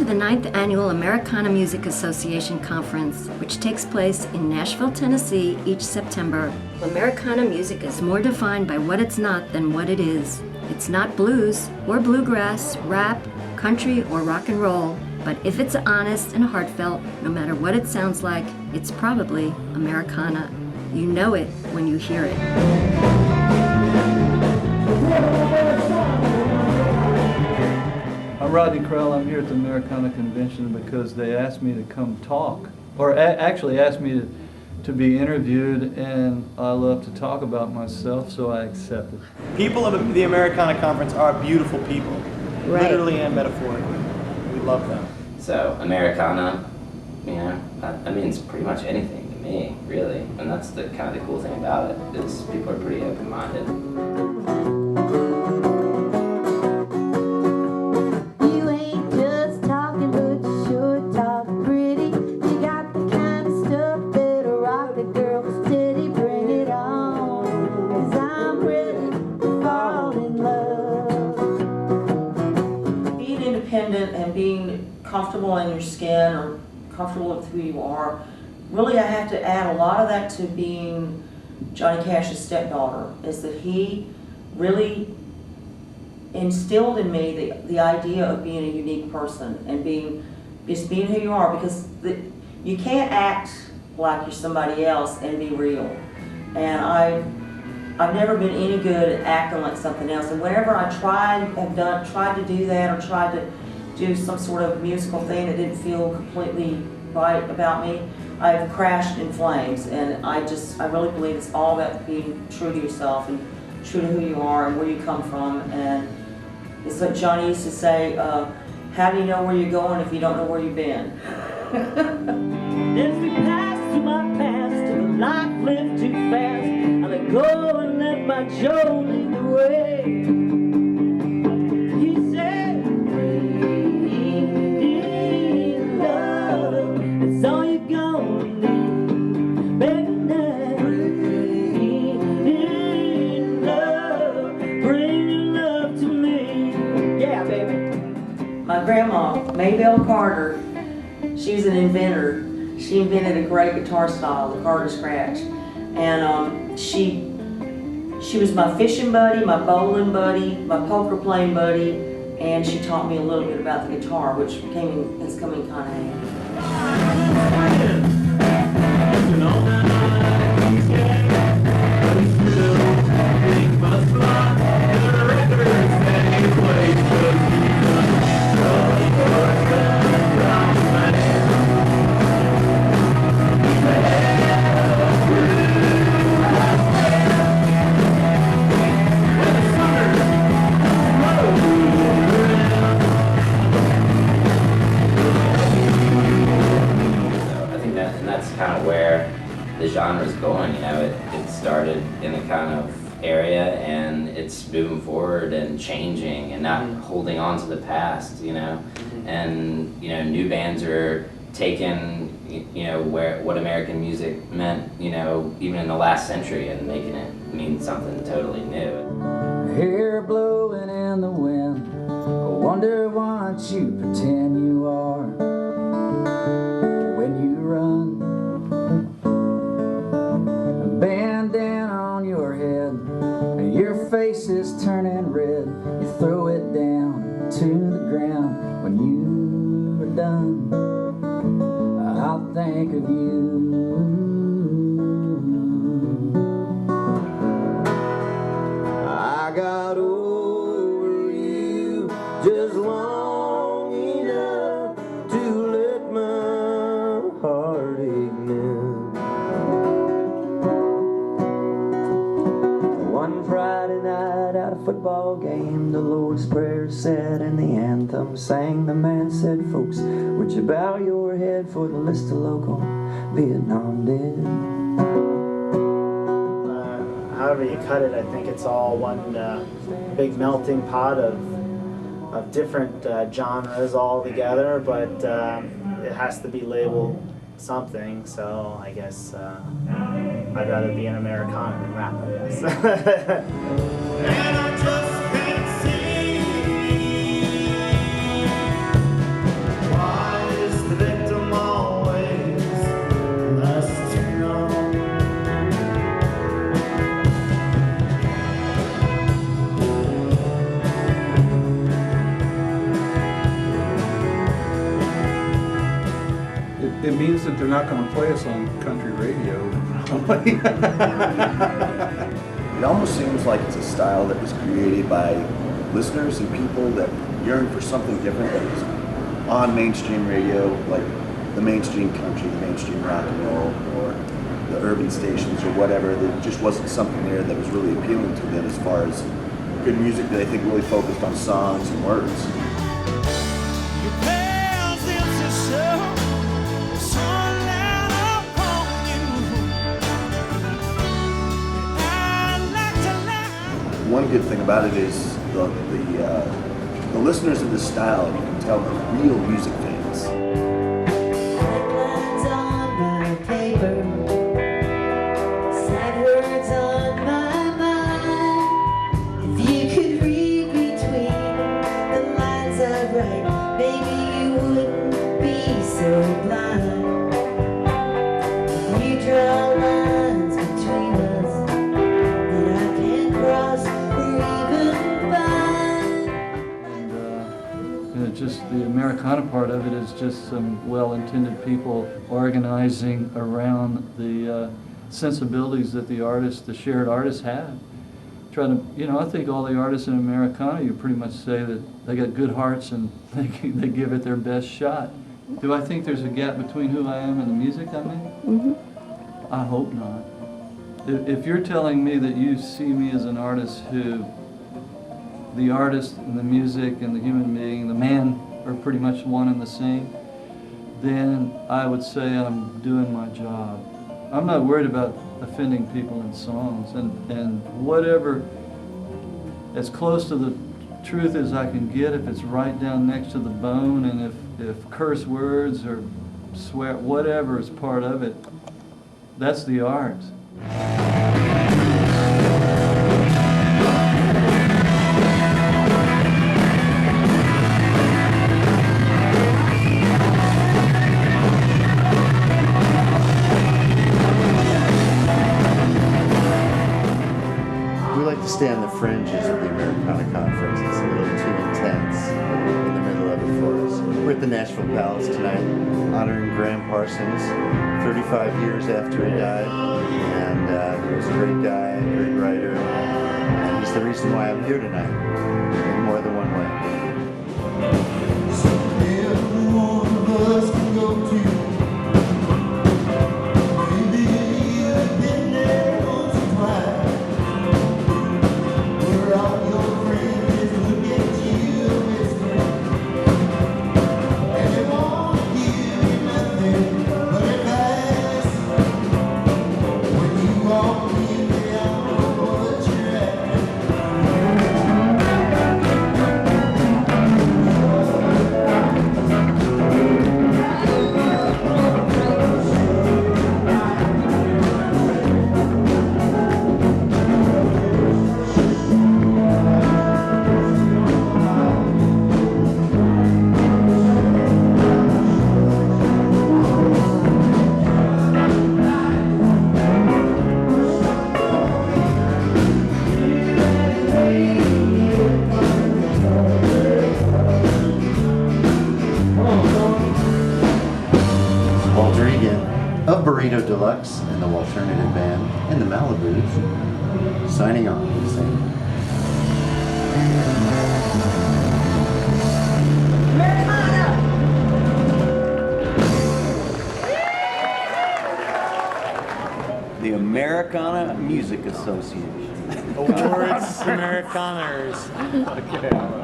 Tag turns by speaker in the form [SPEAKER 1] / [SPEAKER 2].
[SPEAKER 1] to the 9th Annual Americana Music Association Conference, which takes place in Nashville, Tennessee each September. Americana music is more defined by what it's not than what it is. It's not blues or bluegrass, rap, country, or rock and roll, but if it's honest and heartfelt, no matter what it sounds like, it's probably Americana. You know it when you hear it.
[SPEAKER 2] I'm Rodney Crowell. I'm here at the Americana convention because they asked me to come talk, or actually asked me to be interviewed, and I love to talk about myself, so I accepted.
[SPEAKER 3] People of the Americana conference are beautiful people,
[SPEAKER 1] Right.
[SPEAKER 3] Literally and metaphorically. We love them.
[SPEAKER 4] So Americana, you know, that means pretty much anything to me, really, and that's the kind of the cool thing about it is people are pretty open-minded.
[SPEAKER 5] And being comfortable in your skin or comfortable with who you are, really I have to add a lot of that to being Johnny Cash's stepdaughter, is that he really instilled in me the idea of being a unique person and being who you are, because you can't act like you're somebody else and be real. And I've never been any good at acting like something else, and whenever I tried to do that or tried to do some sort of musical thing that didn't feel completely right about me, I've crashed in flames. And I really believe it's all about being true to yourself and true to who you are and where you come from. And it's like Johnny used to say, how do you know where you're going if you don't know where you've been?
[SPEAKER 6] As we pass to my past, and the life lived too fast, I let go and let my Joe lead the way. He said, in love, it's all you're gonna need, baby, now. In love, bring your love to me.
[SPEAKER 5] Yeah, baby. My grandma, Maybelle Carter, she's an inventor. She invented a great guitar style, the Carter Scratch. And she was my fishing buddy, my bowling buddy, my poker playing buddy, and she taught me a little bit about the guitar, which has come in kind of handy.
[SPEAKER 4] Kind of where the genre is going, you know, it started in a kind of area and it's moving forward and changing and not holding on to the past, you know, and, you know, new bands are taking, you know, what American music meant, you know, even in the last century and making it mean something totally new.
[SPEAKER 7] Hair blowing in the wind, I wonder what you pretend you are when you run. Bandana on your head, your face is turning red. You throw it down to the ground when you are done. I'll think of you. I got over you just long enough to let my heart ignite. One Friday night at a football game, the Lord's Prayer said and the anthem sang. The man said, folks, would you bow your head for the list of local Vietnam dead?
[SPEAKER 3] However you cut it, I think it's all one big melting pot of different genres all together, but it has to be labeled something, so I guess I'd rather be an Americana than rap, I guess. And I just can't see why
[SPEAKER 8] It means that they're not going to play us on country radio.
[SPEAKER 9] It almost seems like it's a style that was created by listeners and people that yearn for something different that was on mainstream radio, like the mainstream country, the mainstream rock and roll, or the urban stations or whatever. There just wasn't something there that was really appealing to them as far as good music that I think really focused on songs and words. One good thing about it is the listeners of this style, you can tell, are real music fans.
[SPEAKER 6] Headlines on my paper, sad words on my mind. If you could read between the lines I write, maybe you wouldn't be so blind. If you draw lines between us that I can't cross or even find.
[SPEAKER 2] And just the Americana part of it is just some well-intended people organizing around the sensibilities that the shared artists have. Trying to, I think all the artists in Americana, you pretty much say that they got good hearts and they give it their best shot. Do I think there's a gap between who I am and the music I make?
[SPEAKER 1] Mm-hmm.
[SPEAKER 2] I hope not. If you're telling me that you see me as an artist who the artist and the music and the human being, the man, are pretty much one and the same, then I would say I'm doing my job. I'm not worried about offending people in songs, and whatever, as close to the truth as I can get, if it's right down next to the bone, and if curse words or swear, whatever is part of it, that's the art.
[SPEAKER 10] Stay on the fringes of the Americana conference. It's a little too intense in the middle of it for us. We're at the Nashville Palace tonight, honoring Graham Parsons, 35 years after he died. And he was a great guy, a great writer, and he's the reason why I'm here tonight, in more than one way.
[SPEAKER 11] So every one of us can go to.
[SPEAKER 10] Deluxe and the Alternative Band and the Malibus signing off.
[SPEAKER 9] The Americana Music Association.
[SPEAKER 12] Awards Americaners.
[SPEAKER 8] Okay.